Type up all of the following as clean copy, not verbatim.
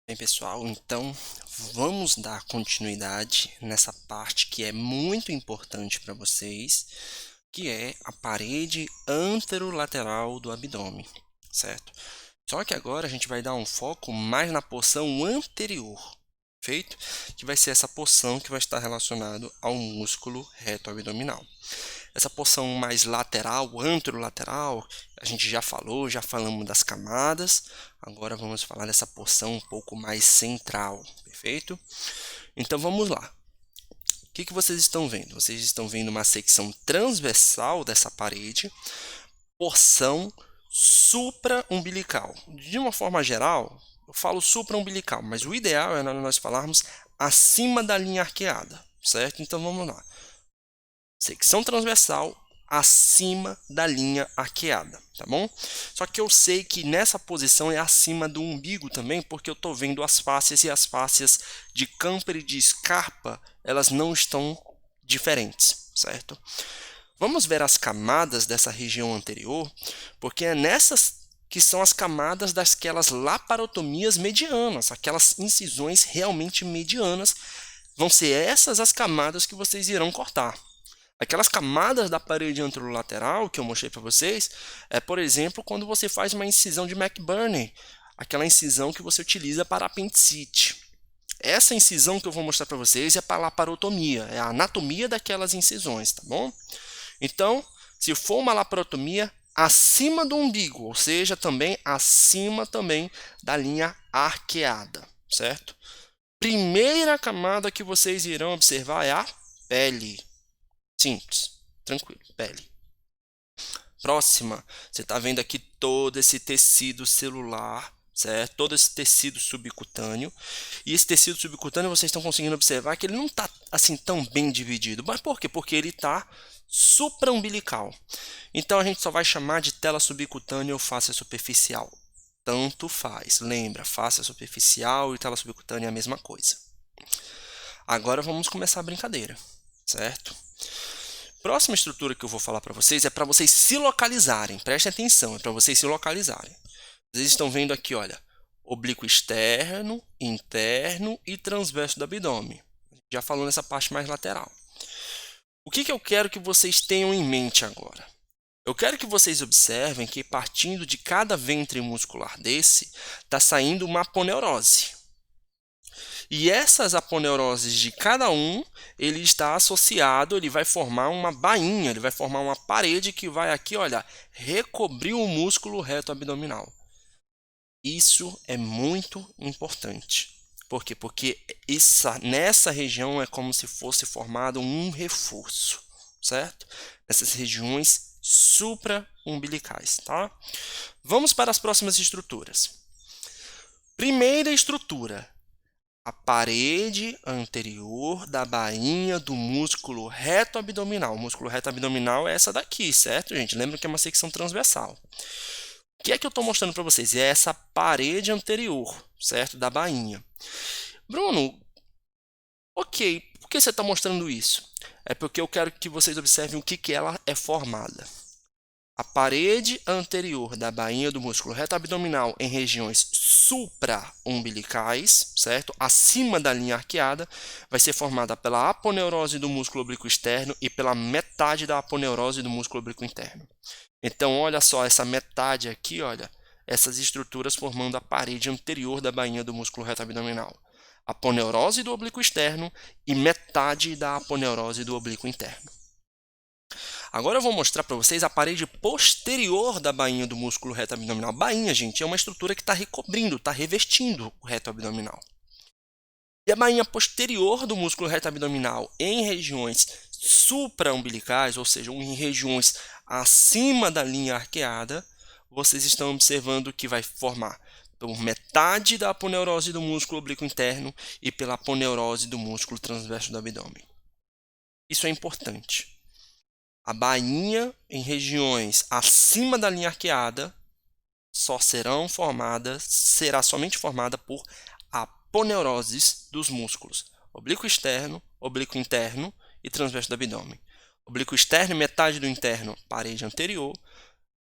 Bem, pessoal, então vamos dar continuidade nessa parte que é muito importante para vocês, que é a parede anterolateral do abdômen, certo? Só que agora a gente vai dar um foco mais na porção anterior, feito? Que vai ser essa porção que vai estar relacionado ao músculo reto abdominal. Essa porção mais lateral, anterolateral, a gente já falamos das camadas. Agora vamos falar dessa porção um pouco mais central, perfeito? Então vamos lá. O que vocês estão vendo? Vocês estão vendo uma secção transversal dessa parede, porção supra-umbilical. De uma forma geral, eu falo supra-umbilical, mas o ideal é nós falarmos acima da linha arqueada, certo? Então vamos lá. Secção transversal acima da linha arqueada, tá bom? Só que eu sei que nessa posição é acima do umbigo também, porque eu estou vendo as fáscias e as fáscias de Camper e de Scarpa, elas não estão diferentes, certo? Vamos ver as camadas dessa região anterior, porque é nessas que são as camadas daquelas laparotomias medianas, aquelas incisões realmente medianas, vão ser essas as camadas que vocês irão cortar. Aquelas camadas da parede anterolateral que eu mostrei para vocês, por exemplo, quando você faz uma incisão de McBurney, aquela incisão que você utiliza para apendicite. Essa incisão que eu vou mostrar para vocês é para a laparotomia, é a anatomia daquelas incisões, tá bom? Então, se for uma laparotomia, acima do umbigo, ou seja, também acima também da linha arqueada, certo? Primeira camada que vocês irão observar é a pele. Simples, tranquilo, pele. Próxima, você está vendo aqui todo esse tecido celular, certo? Todo esse tecido subcutâneo. E esse tecido subcutâneo, vocês estão conseguindo observar que ele não está assim tão bem dividido. Mas por quê? Porque ele está supraumbilical. Então a gente só vai chamar de tela subcutânea ou face superficial. Tanto faz. Lembra, face superficial e tela subcutânea é a mesma coisa. Agora vamos começar a brincadeira, certo? Próxima estrutura que eu vou falar para vocês é para vocês se localizarem. Prestem atenção, é para vocês se localizarem. Vocês estão vendo aqui, olha, oblíquo externo, interno e transverso do abdômen. Já falou nessa parte mais lateral. O que eu quero que vocês tenham em mente agora? Eu quero que vocês observem que partindo de cada ventre muscular desse, está saindo uma aponeurose. E essas aponeuroses de cada um, ele está associado, ele vai formar uma bainha, ele vai formar uma parede que vai aqui, olha, recobrir o músculo reto abdominal. Isso é muito importante. Por quê? Porque nessa região é como se fosse formado um reforço, certo? Nessas regiões supra-umbilicais, tá? Vamos para as próximas estruturas. Primeira estrutura, a parede anterior da bainha do músculo reto abdominal. O músculo reto abdominal é essa daqui, certo, gente? Lembra que é uma secção transversal. O que é que eu estou mostrando para vocês? É essa parede anterior, certo? Da bainha. Bruno, ok, por que você está mostrando isso? É porque eu quero que vocês observem o que ela é formada. A parede anterior da bainha do músculo reto abdominal em regiões supra-umbilicais, certo? Acima da linha arqueada, vai ser formada pela aponeurose do músculo oblíquo externo e pela metade da aponeurose do músculo oblíquo interno. Então, olha só, essa metade aqui, olha, essas estruturas formando a parede anterior da bainha do músculo reto abdominal. Aponeurose do oblíquo externo e metade da aponeurose do oblíquo interno. Agora eu vou mostrar para vocês a parede posterior da bainha do músculo reto abdominal. Bainha, gente, é uma estrutura que está recobrindo, está revestindo o reto abdominal. E a bainha posterior do músculo reto abdominal em regiões supra-umbilicais, ou seja, em regiões acima da linha arqueada, vocês estão observando que vai formar por metade da aponeurose do músculo oblíquo interno e pela aponeurose do músculo transverso do abdômen. Isso é importante. A bainha em regiões acima da linha arqueada será somente formada por aponeuroses dos músculos oblíquo externo, oblíquo interno e transverso do abdômen. Oblíquo externo, metade do interno, parede anterior,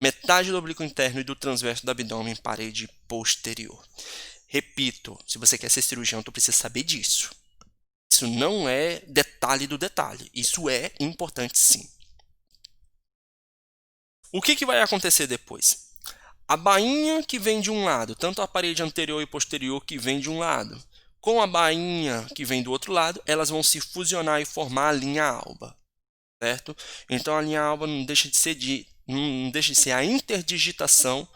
metade do oblíquo interno e do transverso do abdômen, parede posterior. Repito, se você quer ser cirurgião, tu precisa saber disso. Isso não é detalhe do detalhe. Isso é importante, sim. O que vai acontecer depois? A bainha que vem de um lado, tanto a parede anterior e posterior que vem de um lado, com a bainha que vem do outro lado, elas vão se fusionar e formar a linha alba, certo? Então a linha alba não deixa de ser a interdigitação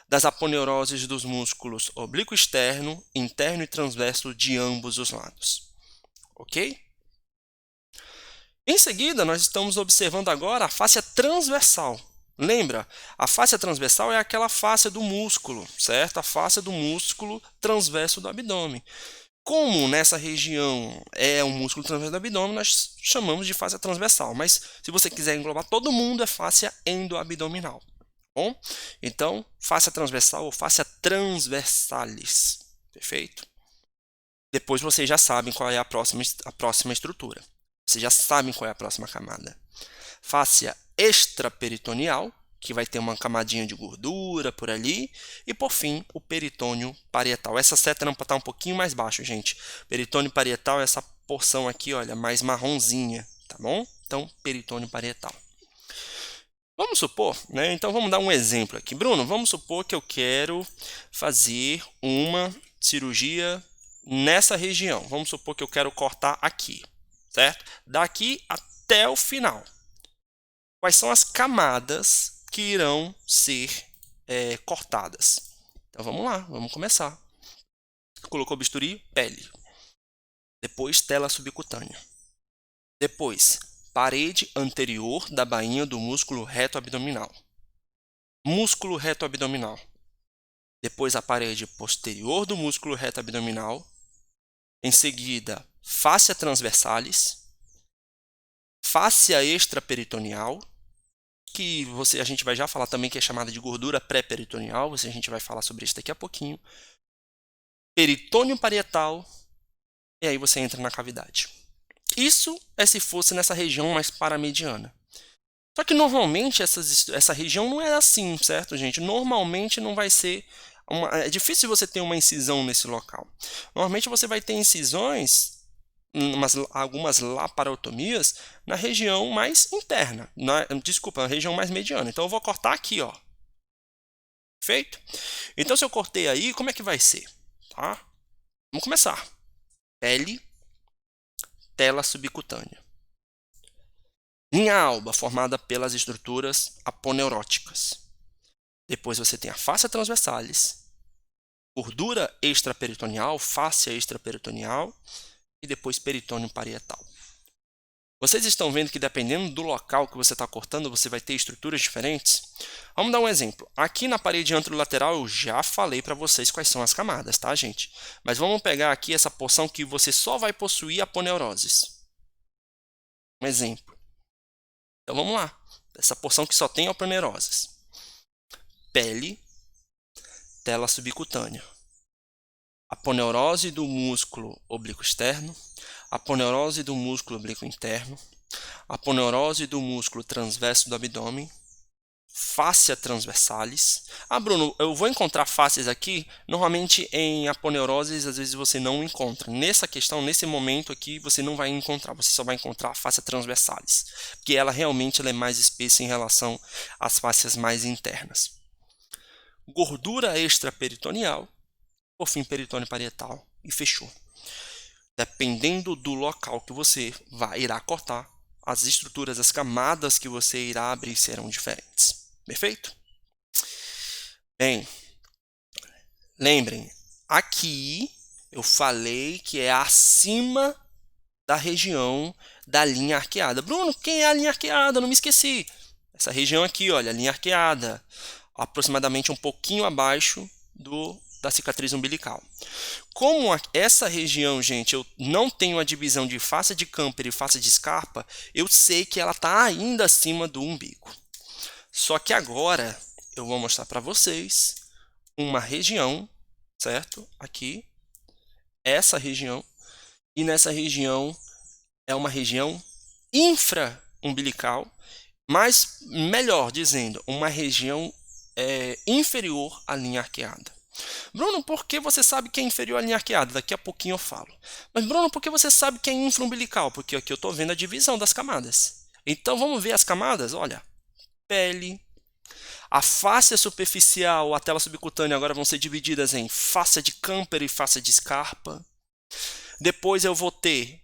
das aponeuroses dos músculos oblíquo externo, interno e transverso de ambos os lados. Ok? Em seguida, nós estamos observando agora a fáscia transversal. Lembra? A fáscia transversal é aquela fáscia do músculo, certo? A fáscia do músculo transverso do abdômen. Como nessa região é um músculo transverso do abdômen, nós chamamos de fáscia transversal. Mas se você quiser englobar todo mundo, é fáscia endoabdominal. Bom? Então, fáscia transversal ou fáscia transversalis. Perfeito? Depois vocês já sabem qual é a próxima estrutura. Vocês já sabem qual é a próxima camada. Fáscia extraperitoneal, que vai ter uma camadinha de gordura por ali. E, por fim, o peritônio parietal. Essa seta está um pouquinho mais baixo, gente. Peritônio parietal é essa porção aqui, olha, mais marronzinha, tá bom? Então, peritônio parietal. Vamos supor, né? Então, vamos dar um exemplo aqui. Bruno, vamos supor que eu quero fazer uma cirurgia nessa região. Vamos supor que eu quero cortar aqui, certo? Daqui até o final. Quais são as camadas que irão ser cortadas? Então, vamos lá, vamos começar. Colocou bisturi, pele. Depois, tela subcutânea. Depois, parede anterior da bainha do músculo reto abdominal. Músculo reto abdominal. Depois, a parede posterior do músculo reto abdominal. Em seguida, fáscia transversalis. Fáscia extraperitoneal, que a gente vai já falar também que é chamada de gordura pré-peritoneal, a gente vai falar sobre isso daqui a pouquinho. Peritônio parietal, e aí você entra na cavidade. Isso é se fosse nessa região mais paramediana. Só que normalmente essa região não é assim, certo, gente? Normalmente não vai ser... é difícil você ter uma incisão nesse local. Normalmente você vai ter incisões, algumas laparotomias, na região mais interna. Na região mais mediana. Então eu vou cortar aqui, ó. Perfeito? Então se eu cortei aí, como é que vai ser? Tá? Vamos começar. Pele, tela subcutânea. Linha alba, formada pelas estruturas aponeuróticas. Depois você tem a fáscia transversalis, gordura extraperitoneal, fáscia extraperitoneal e depois peritônio parietal. Vocês estão vendo que dependendo do local que você está cortando, você vai ter estruturas diferentes? Vamos dar um exemplo. Aqui na parede anterolateral eu já falei para vocês quais são as camadas, tá, gente? Mas vamos pegar aqui essa porção que você só vai possuir aponeuroses. Um exemplo. Então vamos lá. Essa porção que só tem aponeuroses. Pele, tela subcutânea. Aponeurose do músculo oblíquo externo, aponeurose do músculo oblíquo interno, aponeurose do músculo transverso do abdômen, fáscia transversalis. Ah, Bruno, eu vou encontrar fáscias aqui? Normalmente em aponeuroses, às vezes você não encontra. Nessa questão, nesse momento aqui, você não vai encontrar. Você só vai encontrar a fáscia transversalis, porque ela realmente é mais espessa em relação às fáscias mais internas. Gordura extraperitoneal, por fim, peritônio parietal, e fechou. Dependendo do local que você irá cortar, as estruturas, as camadas que você irá abrir serão diferentes. Perfeito? Bem, lembrem, aqui eu falei que é acima da região da linha arqueada. Bruno, quem é a linha arqueada? Não me esqueci. Essa região aqui, olha, a linha arqueada, aproximadamente um pouquinho abaixo da cicatriz umbilical. Como essa região, gente, eu não tenho a divisão de fáscia de Camper e fáscia de Scarpa, eu sei que ela está ainda acima do umbigo. Só que agora eu vou mostrar para vocês uma região, certo? Aqui, essa região, e nessa região é uma região infraumbilical, mas melhor dizendo, uma região inferior à linha arqueada. Bruno, por que você sabe que é inferior à linha arqueada? Daqui a pouquinho eu falo. Mas, Bruno, por que você sabe que é infraumbilical? Porque aqui eu estou vendo a divisão das camadas. Então, vamos ver as camadas? Olha, pele, a fáscia superficial, a tela subcutânea agora vão ser divididas em fáscia de Camper e fáscia de Scarpa. Depois eu vou ter,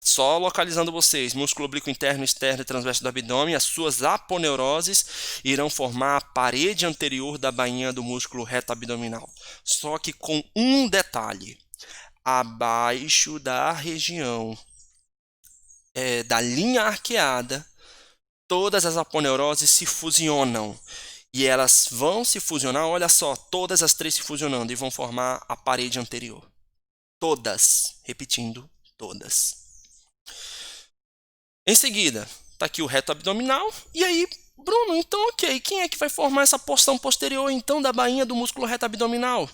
só localizando vocês, músculo oblíquo interno, externo e transverso do abdômen, as suas aponeuroses irão formar a parede anterior da bainha do músculo reto abdominal. Só que com um detalhe, abaixo da região da linha arqueada, todas as aponeuroses se fusionam. E elas vão se fusionar, olha só, todas as três se fusionando e vão formar a parede anterior. Todas, repetindo, todas. Em seguida, está aqui o reto abdominal. E aí, Bruno, então ok, quem é que vai formar essa porção posterior então da bainha do músculo reto abdominal?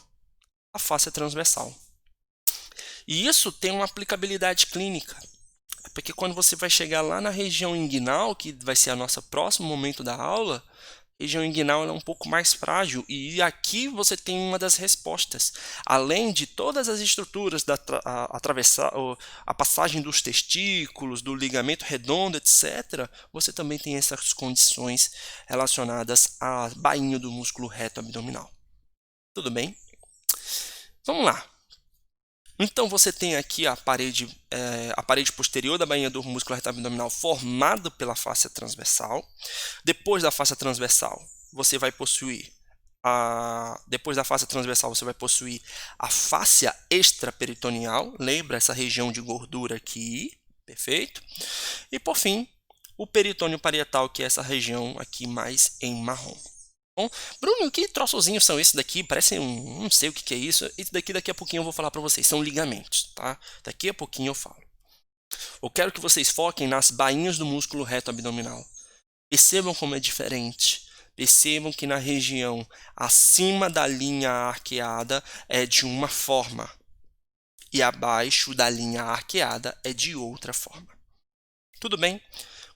A fáscia transversal. E isso tem uma aplicabilidade clínica. Porque quando você vai chegar lá na região inguinal, que vai ser o nosso próximo momento da aula, a região inguinal é um pouco mais frágil e aqui você tem uma das respostas. Além de todas as estruturas da a passagem dos testículos, do ligamento redondo, etc., você também tem essas condições relacionadas à bainha do músculo reto abdominal. Tudo bem? Vamos lá. Então você tem aqui a parede posterior da bainha do músculo reto abdominal formada pela fáscia transversal. Depois da fáscia transversal, você vai possuir depois da fáscia transversal, você vai possuir a fáscia extraperitoneal. Lembra essa região de gordura aqui, perfeito? E por fim, o peritônio parietal, que é essa região aqui mais em marrom. Bom, Bruno, que troçozinhos são esses daqui? Parecem não sei o que é isso. Isso daqui a pouquinho eu vou falar para vocês. São ligamentos, tá? Daqui a pouquinho eu falo. Eu quero que vocês foquem nas bainhas do músculo reto abdominal. Percebam como é diferente. Percebam que na região acima da linha arqueada é de uma forma e abaixo da linha arqueada é de outra forma. Tudo bem?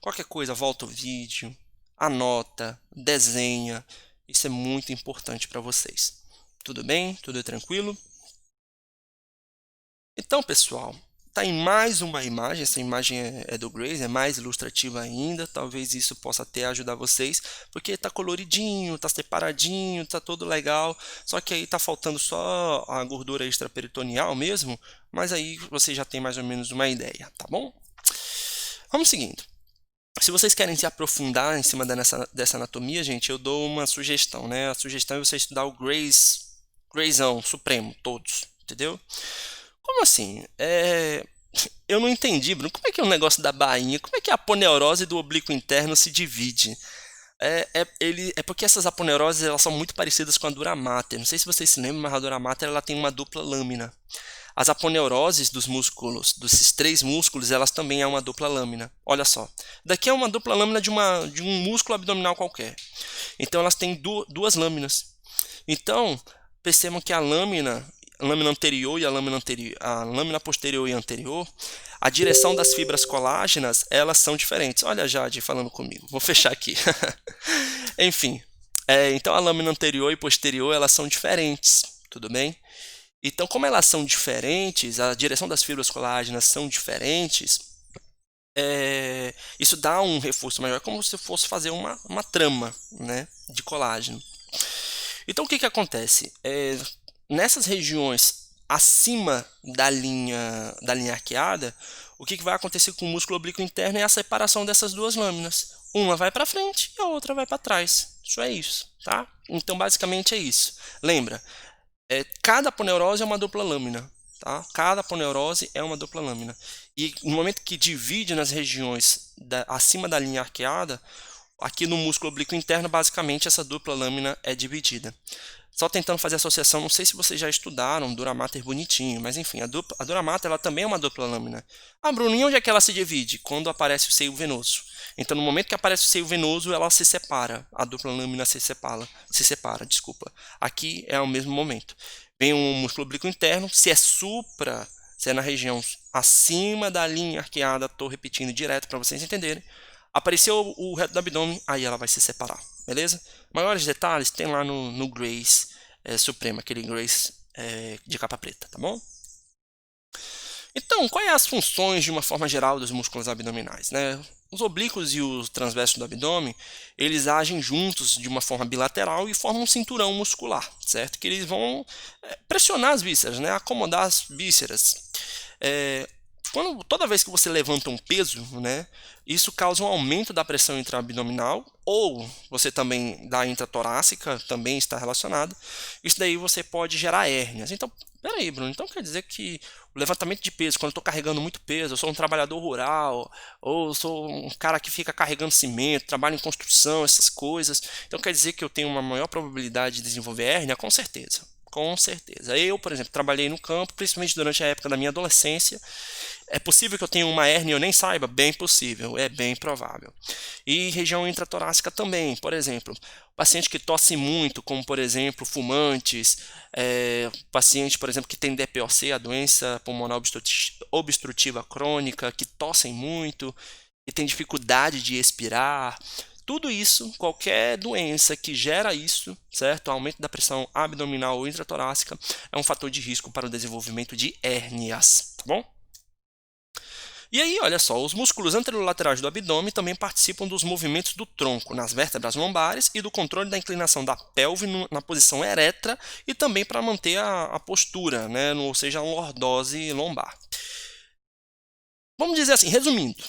Qualquer coisa, volta o vídeo, anota, desenha. Isso é muito importante para vocês. Tudo bem? Tudo tranquilo? Então, pessoal, está em mais uma imagem. Essa imagem é do Grace, é mais ilustrativa ainda. Talvez isso possa até ajudar vocês, porque está coloridinho, está separadinho, está todo legal. Só que aí está faltando só a gordura extraperitoneal mesmo, mas aí você já tem mais ou menos uma ideia, tá bom? Vamos seguindo. Se vocês querem se aprofundar em cima dessa anatomia, gente, eu dou uma sugestão, né? A sugestão é você estudar o Grayzão Supremo, todos, entendeu? Como assim? Eu não entendi, Bruno. Como é que é o negócio da bainha? Como é que a aponeurose do oblíquo interno se divide? É porque essas aponeuroses elas são muito parecidas com a dura mater. Não sei se vocês se lembram, mas a dura mater ela tem uma dupla lâmina. As aponeuroses dos músculos, desses três músculos, elas também é uma dupla lâmina. Olha só. Daqui é uma dupla lâmina de um músculo abdominal qualquer. Então elas têm duas lâminas. Então, percebam que a lâmina anterior e a lâmina posterior e anterior, a direção das fibras colágenas, elas são diferentes. Olha a Jade falando comigo. Vou fechar aqui. Enfim, então a lâmina anterior e posterior, elas são diferentes, tudo bem? Então, como elas são diferentes, a direção das fibras colágenas são diferentes, isso dá um reforço maior, como se fosse fazer uma trama, né, de colágeno. Então, o que acontece? Nessas regiões acima da linha arqueada, o que vai acontecer com o músculo oblíquo interno é a separação dessas duas lâminas. Uma vai para frente e a outra vai para trás. Isso é isso, tá? Então, basicamente é isso. Lembra? Cada aponeurose é uma dupla lâmina, tá? Cada aponeurose é uma dupla lâmina. E no momento que divide nas regiões acima da linha arqueada, aqui no músculo oblíquo interno, basicamente essa dupla lâmina é dividida. Só tentando fazer associação, não sei se vocês já estudaram dura mater bonitinho, mas enfim, a dura mater ela também é uma dupla lâmina. Ah, Bruno, e onde é que ela se divide? Quando aparece o seio venoso. Então, no momento que aparece o seio venoso, ela se separa. A dupla lâmina se separa, desculpa. Aqui é ao mesmo momento. Vem um músculo oblíquo interno, se é na região acima da linha arqueada, estou repetindo direto para vocês entenderem. Apareceu o reto do abdômen, aí ela vai se separar, beleza? Maiores detalhes tem lá no Grace, suprema, aquele Grace de capa preta, tá bom? Então, quais as funções, de uma forma geral, dos músculos abdominais, né? Os oblíquos e os transversos do abdômen, eles agem juntos de uma forma bilateral e formam um cinturão muscular, certo? Que eles vão pressionar as vísceras, né? Acomodar as vísceras. Toda vez que você levanta um peso, né, isso causa um aumento da pressão intraabdominal, ou você também da intratorácica, também está relacionado. Isso daí você pode gerar hérnias. Então, peraí, Bruno, então quer dizer que o levantamento de peso, quando eu estou carregando muito peso, eu sou um trabalhador rural, ou eu sou um cara que fica carregando cimento, trabalha em construção, essas coisas, então quer dizer que eu tenho uma maior probabilidade de desenvolver hérnia? Com certeza. Com certeza. Eu, por exemplo, trabalhei no campo, principalmente durante a época da minha adolescência. É possível que eu tenha uma hérnia e eu nem saiba? Bem possível, é bem provável. E região intratorácica também, por exemplo, paciente que tosse muito, como por exemplo fumantes, paciente, por exemplo, que tem DPOC, a doença pulmonar obstrutiva crônica, que tossem muito, que tem dificuldade de expirar. Tudo isso, qualquer doença que gera isso, certo? Aumento da pressão abdominal ou intratorácica, é um fator de risco para o desenvolvimento de hérnias, tá bom? E aí, olha só, os músculos anterolaterais do abdômen também participam dos movimentos do tronco nas vértebras lombares e do controle da inclinação da pelve na posição ereta e também para manter a postura, né? Ou seja, a lordose lombar. Vamos dizer assim, resumindo.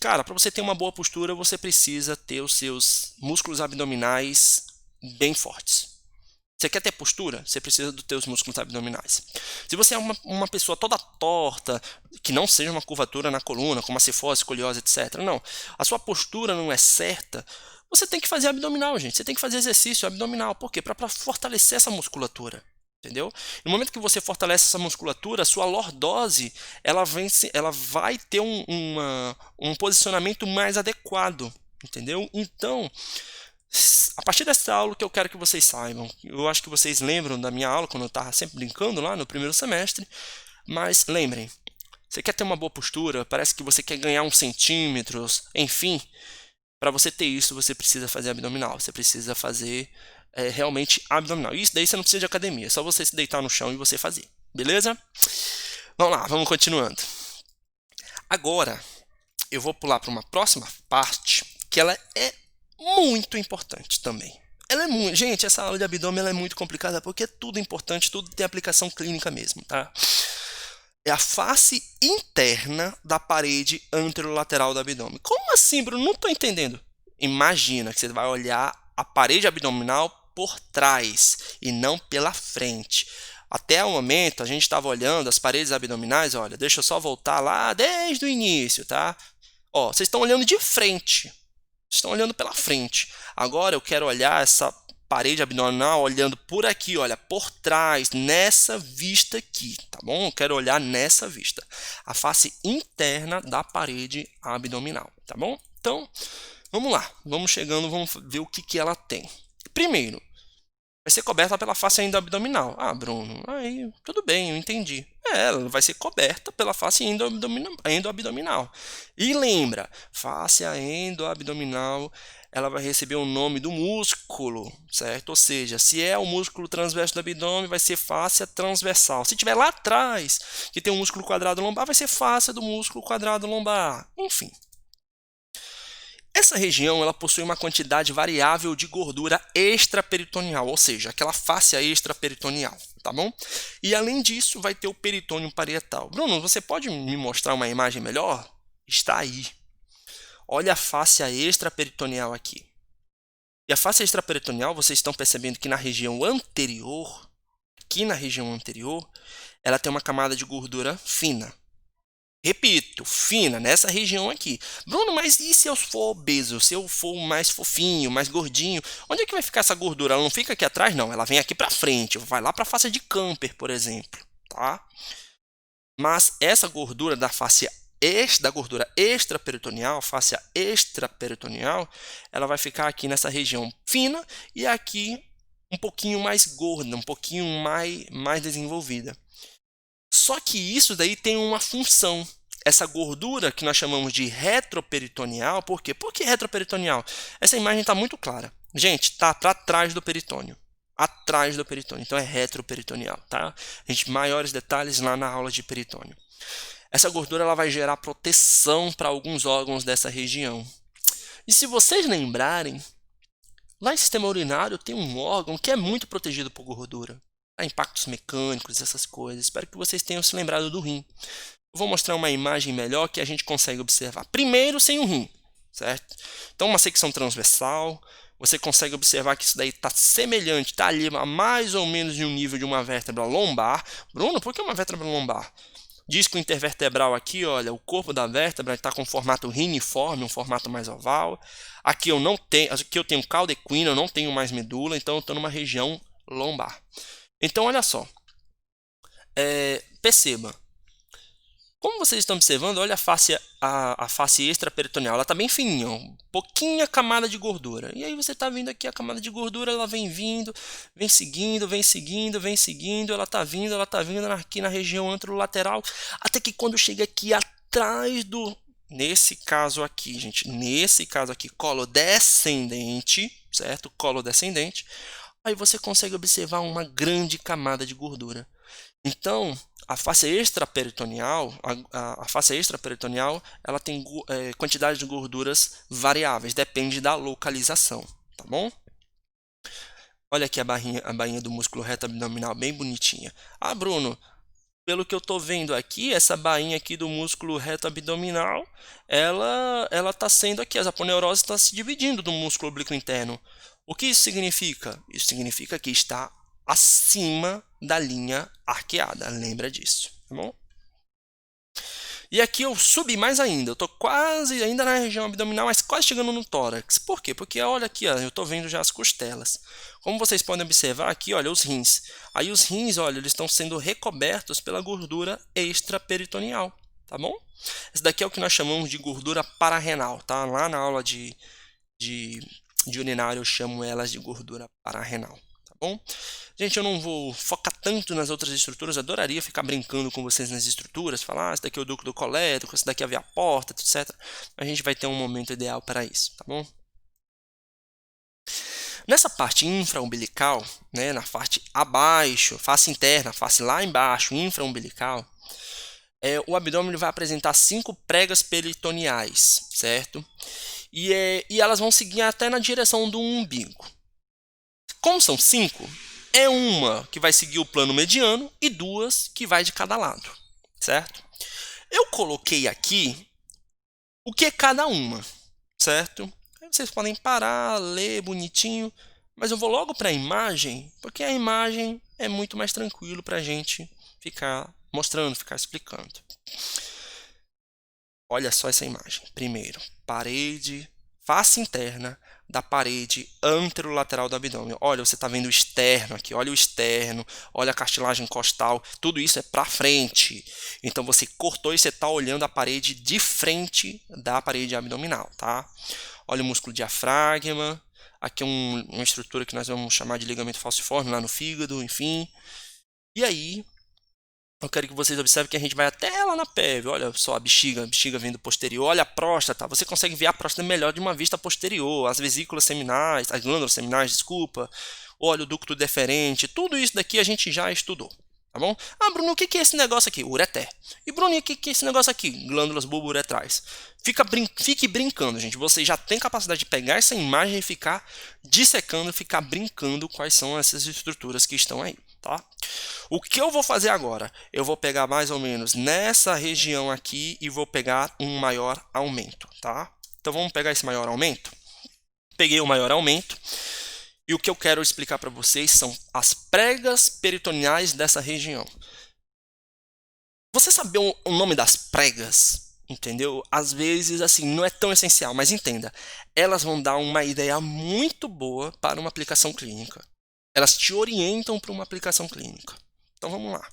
Cara, para você ter uma boa postura, você precisa ter os seus músculos abdominais bem fortes. Você quer ter postura? Você precisa dos teus músculos abdominais. Se você é uma pessoa toda torta, que não seja uma curvatura na coluna, como a cifose, escoliose, etc. Não, a sua postura não é certa, você tem que fazer abdominal, gente. Você tem que fazer exercício abdominal. Por quê? Para fortalecer essa musculatura. Entendeu? No momento que você fortalece essa musculatura, a sua lordose ela vai ter um posicionamento mais adequado. Entendeu? Então, a partir dessa aula, que eu quero que vocês saibam, eu acho que vocês lembram da minha aula, quando eu estava sempre brincando lá no primeiro semestre, mas lembrem, você quer ter uma boa postura, parece que você quer ganhar uns centímetros, enfim, para você ter isso, você precisa fazer abdominal, você precisa fazer realmente abdominal. Isso daí você não precisa de academia, é só você se deitar no chão e você fazer, beleza? Vamos lá, vamos continuando. Agora, eu vou pular para uma próxima parte, que ela é muito importante também. Gente, essa aula de abdômen ela é muito complicada porque é tudo importante, tudo tem aplicação clínica mesmo, tá? É a face interna da parede anterolateral do abdômen. Como assim, Bruno? Não estou entendendo. Imagina que você vai olhar a parede abdominal por trás e não pela frente. Até o momento, a gente estava olhando as paredes abdominais, olha, deixa eu só voltar lá desde o início, tá? Ó, vocês estão olhando de frente. Estão olhando pela frente. Agora eu quero olhar essa parede abdominal olhando por aqui, olha, por trás, nessa vista aqui, tá bom? Eu quero olhar nessa vista. A face interna da parede abdominal, tá bom? Então, vamos lá. Vamos chegando, vamos ver o que ela tem. Primeiro, vai ser coberta pela face endoabdominal. Ah, Bruno, aí tudo bem, eu entendi. Ela vai ser coberta pela face endoabdominal. E lembra, face endoabdominal, ela vai receber o nome do músculo, certo? Ou seja, se é o músculo transverso do abdômen, vai ser fáscia transversal. Se tiver lá atrás, que tem um músculo quadrado lombar, vai ser fáscia do músculo quadrado lombar. Enfim. Essa região ela possui uma quantidade variável de gordura extraperitoneal, ou seja, aquela fáscia extraperitoneal, tá bom? E além disso, vai ter o peritônio parietal. Bruno, você pode me mostrar uma imagem melhor? Está aí. Olha a fáscia extraperitoneal aqui. E a fáscia extraperitoneal, vocês estão percebendo que na região anterior, ela tem uma camada de gordura fina. Repito, fina, nessa região aqui. Bruno, mas e se eu for obeso? Se eu for mais fofinho, mais gordinho? Onde é que vai ficar essa gordura? Ela não fica aqui atrás, não. Ela vem aqui para frente. Vai lá para a face de Camper, por exemplo. Tá? Mas essa gordura da gordura extraperitoneal, face extraperitoneal, ela vai ficar aqui nessa região fina e aqui um pouquinho mais gorda, um pouquinho mais desenvolvida. Só que isso daí tem uma função. Essa gordura que nós chamamos de retroperitoneal, por quê? Por que retroperitoneal? Essa imagem está muito clara. Gente, está para trás do peritônio. atrás do peritônio. Então é retroperitoneal, tá? Gente, maiores detalhes lá na aula de peritônio. Essa gordura ela vai gerar proteção para alguns órgãos dessa região. E se vocês lembrarem, lá no sistema urinário tem um órgão que é muito protegido por gordura. Impactos mecânicos, essas coisas. Espero que vocês tenham se lembrado do rim. Eu vou mostrar uma imagem melhor que a gente consegue observar. Primeiro, sem o rim, certo? Então, uma secção transversal. Você consegue observar que isso daí está semelhante, está ali mais ou menos em um nível de uma vértebra lombar. Bruno, por que uma vértebra lombar? Disco intervertebral aqui, olha, o corpo da vértebra está com formato riniforme, um formato mais oval. Aqui eu tenho cauda equina, eu não tenho mais medula, então eu estou numa região lombar. Então, olha só, perceba. Como vocês estão observando, olha a face extraperitoneal, ela está bem fininha, pouquinha camada de gordura. E aí você está vendo aqui a camada de gordura, ela vem vindo, vem seguindo, vem seguindo, vem seguindo, ela está vindo aqui na região anterolateral, até que quando chega aqui atrás nesse caso aqui, gente, colo descendente, certo? Colo descendente, aí você consegue observar uma grande camada de gordura. Então, a face extraperitoneal, ela tem quantidade de gorduras variáveis, depende da localização, tá bom? Olha aqui a bainha do músculo reto abdominal, bem bonitinha. Ah, Bruno, pelo que eu estou vendo aqui, essa bainha aqui do músculo reto abdominal, ela está sendo aqui, as aponeuroses estão se dividindo do músculo oblíquo interno. O que isso significa? Isso significa que está acima da linha arqueada, lembra disso, tá bom? E aqui eu subi mais ainda, eu estou quase ainda na região abdominal, mas quase chegando no tórax. Por quê? Porque olha aqui, ó, eu estou vendo já as costelas. Como vocês podem observar aqui, olha, os rins. Aí os rins, olha, eles estão sendo recobertos pela gordura extraperitoneal, tá bom? Esse daqui é o que nós chamamos de gordura pararenal, tá? Lá na aula de urinário eu chamo elas de gordura pararenal, tá bom? Gente, eu não vou focar tanto nas outras estruturas, adoraria ficar brincando com vocês nas estruturas, falar, esse daqui é o ducto colédoco, esse daqui é a via porta, etc. A gente vai ter um momento ideal para isso, tá bom? Nessa parte infraumbilical, né, na parte abaixo, face interna, face lá embaixo, infraumbilical, o abdômen vai apresentar 5 pregas peritoneais, certo? E elas vão seguir até na direção do umbigo. Como são 5, é uma que vai seguir o plano mediano e 2 que vai de cada lado, certo? Eu coloquei aqui o que é cada uma, certo? Aí vocês podem parar, ler bonitinho, mas eu vou logo para a imagem, porque a imagem é muito mais tranquilo para a gente ficar mostrando, ficar explicando. Olha só essa imagem. Primeiro, face interna da parede anterolateral do abdômen. Olha, você está vendo o externo aqui, olha o externo, olha a cartilagem costal, tudo isso é para frente. Então você cortou e você está olhando a parede de frente da parede abdominal, tá? Olha o músculo diafragma, aqui é uma estrutura que nós vamos chamar de ligamento falciforme lá no fígado, enfim. E aí, eu quero que vocês observem que a gente vai até lá na pelve. Olha só a bexiga vindo posterior. Olha a próstata. Você consegue ver a próstata melhor de uma vista posterior. As vesículas seminais, as glândulas seminais, desculpa. Olha o ducto deferente. Tudo isso daqui a gente já estudou. Tá bom? Ah, Bruno, o que é esse negócio aqui? Ureter. E Bruno, o que é esse negócio aqui? Glândulas bulbouretrais. Fique brincando, gente. Você já tem capacidade de pegar essa imagem e ficar dissecando, ficar brincando quais são essas estruturas que estão aí, tá? O que eu vou fazer agora? Eu vou pegar mais ou menos nessa região aqui e vou pegar um maior aumento, tá? Então vamos pegar esse maior aumento. Peguei o maior aumento. E o que eu quero explicar para vocês são as pregas peritoneais dessa região. Você saber o nome das pregas, entendeu? Às vezes, assim, não é tão essencial, mas entenda. Elas vão dar uma ideia muito boa para uma aplicação clínica. Elas te orientam para uma aplicação clínica. Então, vamos lá.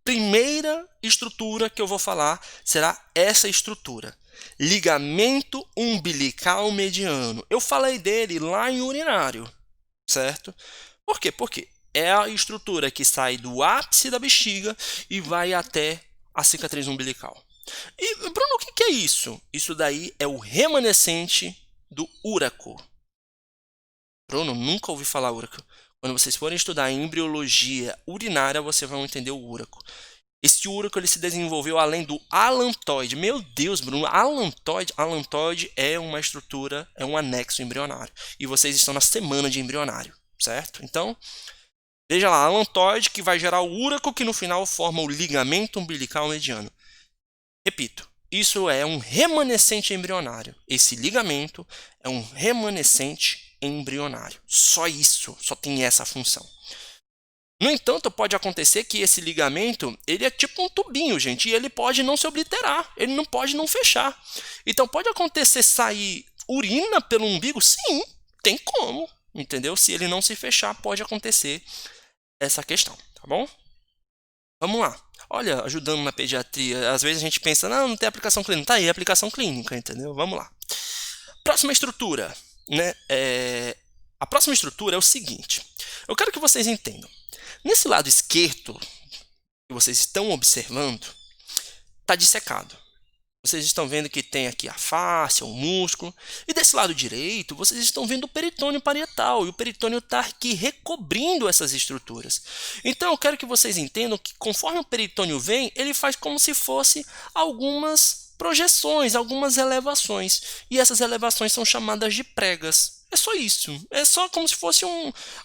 Primeira estrutura que eu vou falar será essa estrutura. Ligamento umbilical mediano. Eu falei dele lá em urinário, certo? Por quê? Porque é a estrutura que sai do ápice da bexiga e vai até a cicatriz umbilical. E, Bruno, o que é isso? Isso daí é o remanescente do úraco. Bruno, nunca ouvi falar úraco. Quando vocês forem estudar em embriologia urinária, vocês vão entender o úraco. Esse úraco ele se desenvolveu além do alantoide. Meu Deus, Bruno, alantoide é uma estrutura, é um anexo embrionário. E vocês estão na semana de embrionário, certo? Então, veja lá, alantoide que vai gerar o úraco que no final forma o ligamento umbilical mediano. Repito, isso é um remanescente embrionário. Esse ligamento é um remanescente embrionário. Só isso, só tem essa função. No entanto, pode acontecer que esse ligamento, ele é tipo um tubinho, gente, e ele pode não se obliterar, ele não pode não fechar. Então, pode acontecer sair urina pelo umbigo? Sim, tem como, entendeu? Se ele não se fechar, pode acontecer essa questão, tá bom? Vamos lá. Olha, ajudando na pediatria, às vezes a gente pensa, não tem aplicação clínica. Tá aí, aplicação clínica, entendeu? Vamos lá. Próxima estrutura, né? A próxima estrutura é o seguinte. Eu quero que vocês entendam. Nesse lado esquerdo, que vocês estão observando, está dissecado. Vocês estão vendo que tem aqui a face, o músculo. E desse lado direito, vocês estão vendo o peritônio parietal. E o peritônio está aqui recobrindo essas estruturas. Então, eu quero que vocês entendam que conforme o peritônio vem, ele faz como se fosse algumas projeções, algumas elevações. E essas elevações são chamadas de pregas. É só isso. É só como se fosse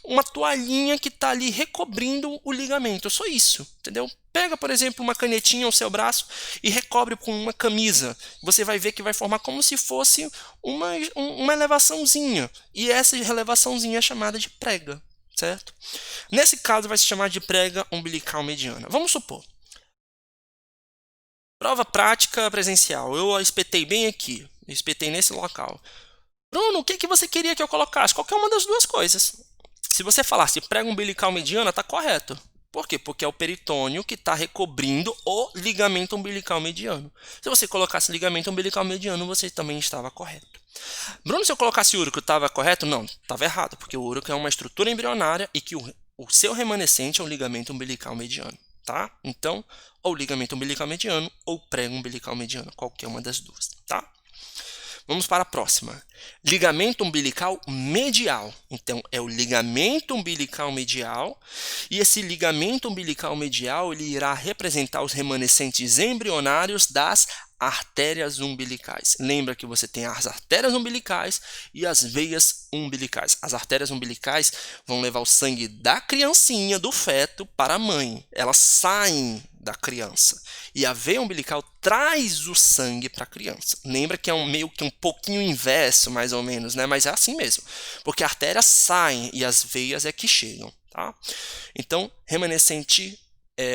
uma toalhinha que está ali recobrindo o ligamento. É só isso, entendeu? Pega, por exemplo, uma canetinha ao seu braço e recobre com uma camisa. Você vai ver que vai formar como se fosse uma elevaçãozinha. E essa elevaçãozinha é chamada de prega, certo? Nesse caso, vai se chamar de prega umbilical mediana. Vamos supor. Prova prática presencial. Eu espetei bem aqui. Eu espetei nesse local. Bruno, o que você queria que eu colocasse? Qualquer uma das duas coisas. Se você falasse prega umbilical mediana, está correto. Por quê? Porque é o peritônio que está recobrindo o ligamento umbilical mediano. Se você colocasse ligamento umbilical mediano, você também estava correto. Bruno, se eu colocasse úraco, estava correto? Não, estava errado, porque o úraco é uma estrutura embrionária e que o seu remanescente é o ligamento umbilical mediano. Tá? Então, ou ligamento umbilical mediano ou prega umbilical mediano, qualquer uma das duas. Tá? Vamos para a próxima. Ligamento umbilical medial. Então, é o ligamento umbilical medial. E esse ligamento umbilical medial ele irá representar os remanescentes embrionários das artérias umbilicais. Lembra que você tem as artérias umbilicais e as veias umbilicais. As artérias umbilicais vão levar o sangue da criancinha, do feto, para a mãe. Elas saem da criança. E a veia umbilical traz o sangue para a criança. Lembra que é meio que um pouquinho inverso, mais ou menos, né? Mas é assim mesmo. Porque as artérias saem e as veias é que chegam, tá? Então, remanescente,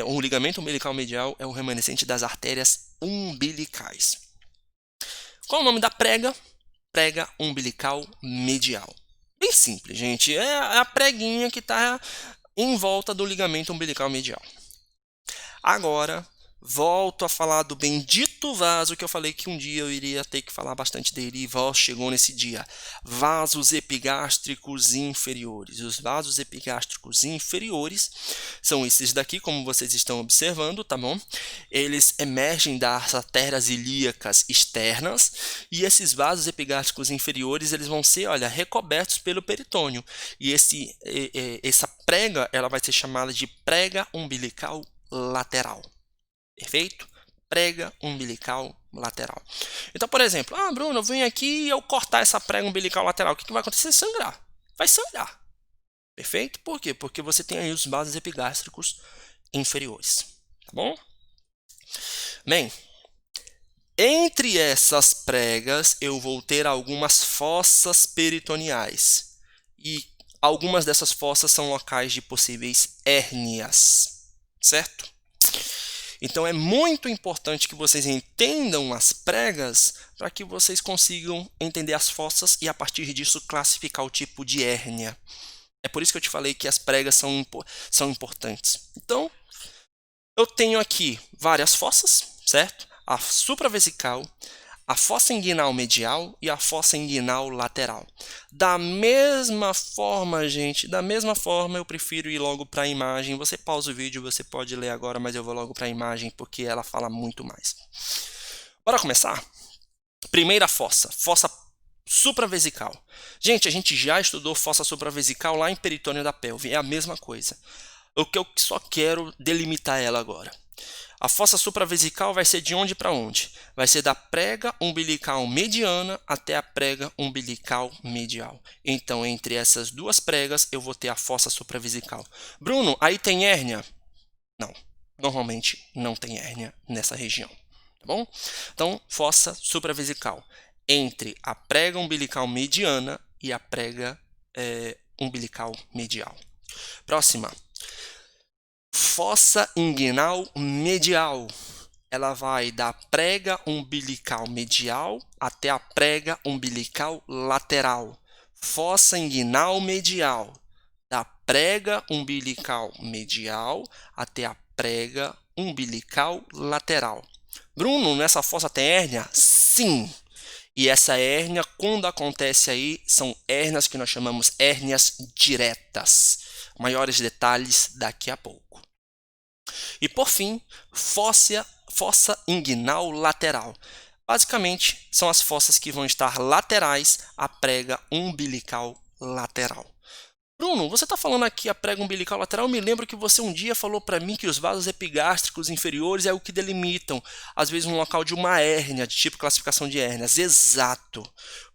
o ligamento umbilical medial é o remanescente das artérias umbilicais. Qual é o nome da prega? Prega umbilical medial. Bem simples, gente. É a preguinha que está em volta do ligamento umbilical medial. Agora, volto a falar do bendito vaso que eu falei que um dia eu iria ter que falar bastante dele e chegou nesse dia. Vasos epigástricos inferiores. Os vasos epigástricos inferiores são esses daqui, como vocês estão observando, tá bom? Eles emergem das artérias ilíacas externas e esses vasos epigástricos inferiores eles vão ser, olha, recobertos pelo peritônio. E essa prega ela vai ser chamada de prega umbilical lateral. Perfeito? Prega umbilical lateral. Então, por exemplo, Bruno, eu venho aqui e eu cortar essa prega umbilical lateral. O que vai acontecer? Sangrar. Vai sangrar. Perfeito? Por quê? Porque você tem aí os vasos epigástricos inferiores. Tá bom? Bem, entre essas pregas eu vou ter algumas fossas peritoneais. E algumas dessas fossas são locais de possíveis hérnias. Certo? Então é muito importante que vocês entendam as pregas para que vocês consigam entender as fossas e a partir disso classificar o tipo de hérnia. É por isso que eu te falei que as pregas são importantes. Então, eu tenho aqui várias fossas, certo? A supravesical, a fossa inguinal medial e a fossa inguinal lateral. Da mesma forma, gente, eu prefiro ir logo para a imagem. Você pausa o vídeo, você pode ler agora, mas eu vou logo para a imagem porque ela fala muito mais. Bora começar? Primeira fossa supravesical. Gente, a gente já estudou fossa supravesical lá em peritônio da pelve, é a mesma coisa. O que eu só quero delimitar ela agora. A fossa supravesical vai ser de onde para onde? Vai ser da prega umbilical mediana até a prega umbilical medial. Então, entre essas duas pregas, eu vou ter a fossa supravesical. Bruno, aí tem hérnia? Não, normalmente não tem hérnia nessa região. Tá bom? Então, fossa supravesical entre a prega umbilical mediana e a prega umbilical medial. Próxima. Fossa inguinal medial. Ela vai da prega umbilical medial até a prega umbilical lateral. Fossa inguinal medial. Da prega umbilical medial até a prega umbilical lateral. Bruno, nessa fossa tem hérnia? Sim! E essa hérnia, quando acontece aí, são hérnias que nós chamamos hérnias diretas. Maiores detalhes daqui a pouco. E por fim, fossa inguinal lateral. Basicamente, são as fossas que vão estar laterais à prega umbilical lateral. Bruno, você está falando aqui a prega umbilical lateral? Eu me lembro que você um dia falou para mim que os vasos epigástricos inferiores é o que delimitam, às vezes, um local de uma hérnia, de tipo classificação de hérnias. Exato,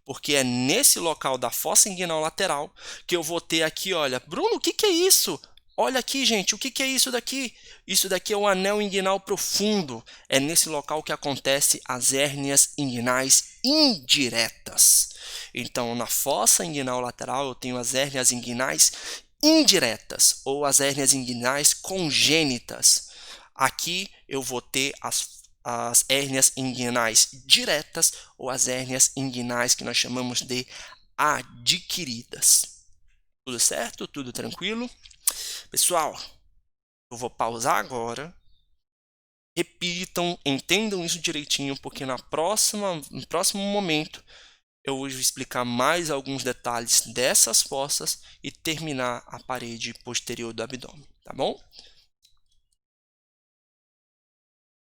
porque é nesse local da fossa inguinal lateral que eu vou ter aqui, olha, Bruno, o que é isso? Olha aqui, gente, o que é isso daqui? Isso daqui é o anel inguinal profundo. É nesse local que acontecem as hérnias inguinais indiretas. Então, na fossa inguinal lateral, eu tenho as hérnias inguinais indiretas, ou as hérnias inguinais congênitas. Aqui eu vou ter as hérnias inguinais diretas, ou as hérnias inguinais que nós chamamos de adquiridas. Tudo certo? Tudo tranquilo? Pessoal, eu vou pausar agora. Repitam, entendam isso direitinho, porque no próximo momento eu vou explicar mais alguns detalhes dessas fossas e terminar a parede posterior do abdômen, tá bom?